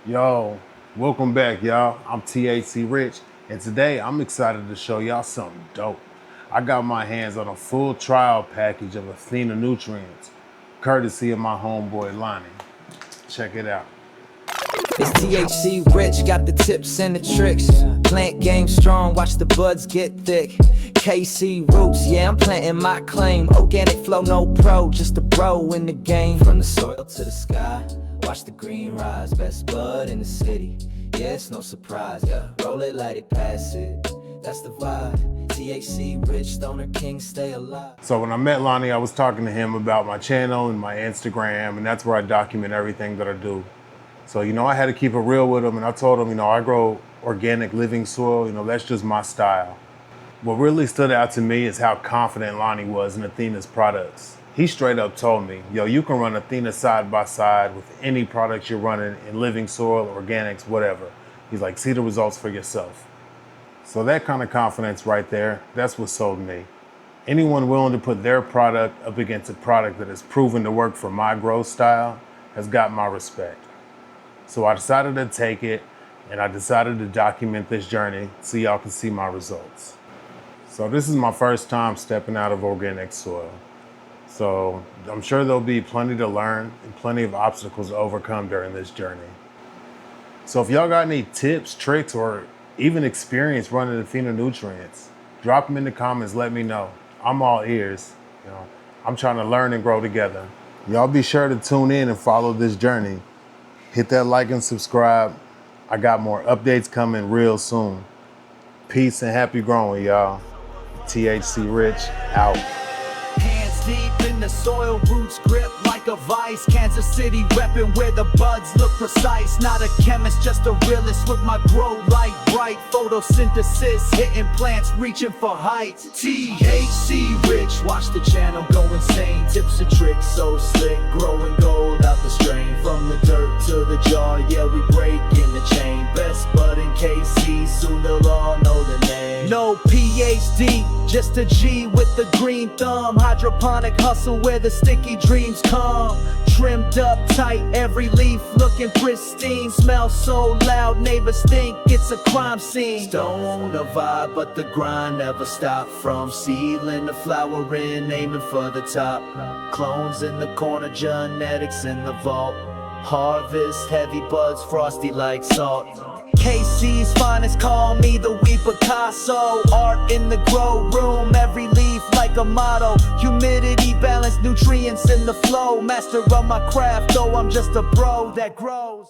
Yo, welcome back, y'all. I'm THC Rich, and today I'm excited to show y'all something dope. I got my hands on a full trial package of Athena nutrients, courtesy of my homeboy Lonnie. Check it out. It's THC Rich, got the tips and the tricks. Plant game strong, watch the buds get thick. KC roots, yeah, I'm planting my claim. Organic flow, no pro, just a bro in the game. From the soil to the sky, watch the green rise. Best bud in the city, yeah, it's no surprise. Yeah, roll it, light it, pass it, that's the vibe. THC Rich, Stoner King, stay alive. So when I met Lonnie, I was talking to him about my channel and my Instagram, and that's where I document everything that I do. So, I had to keep it real with him, and I told him, I grow organic living soil, that's just my style. What really stood out to me is how confident Lonnie was in Athena's products. He straight up told me, you can run Athena side by side with any products you're running in living soil, organics, whatever. He's like, see the results for yourself. So that kind of confidence right there, that's what sold me. Anyone willing to put their product up against a product that has proven to work for my growth style has got my respect. So I decided to take it, and I decided to document this journey so y'all can see my results. So this is my first time stepping out of organic soil. So I'm sure there'll be plenty to learn and plenty of obstacles to overcome during this journey. So if y'all got any tips, tricks, or even experience running Athena nutrients, drop them in the comments, let me know. I'm all ears. I'm trying to learn and grow together. Y'all be sure to tune in and follow this journey. Hit that like and subscribe. I got more updates coming real soon. Peace and happy growing, y'all. THC Rich, out. Hands deep in the soil, roots grip like a vice. Kansas City reppin' where the buds look precise. Not a chemist, just a realist with my grow light bright. Photosynthesis, hitting plants, reaching for heights. THC Rich, watch the channel go insane. Tips and tricks so slick, growing gold out the strain. From the dirt to the jar, yeah, we breaking the chain. Best bud in KC, soon they'll all know the name. No PhD, just a G with the green thumb. Hydroponic hustle where the sticky dreams come. Trimmed up tight, every leaf looking pristine. Smells so loud, neighbors think it's a crime scene. Stone a vibe, but the grind never stopped. From seedling to flowering, aiming for the top. Clones in the corner, genetics in the vault. Harvest, heavy buds, frosty like salt. KC's finest, call me the wee Picasso. Art in the grow room, every leaf like a motto. Humidity, balance, nutrients in the flow. Master of my craft, though I'm just a bro that grows.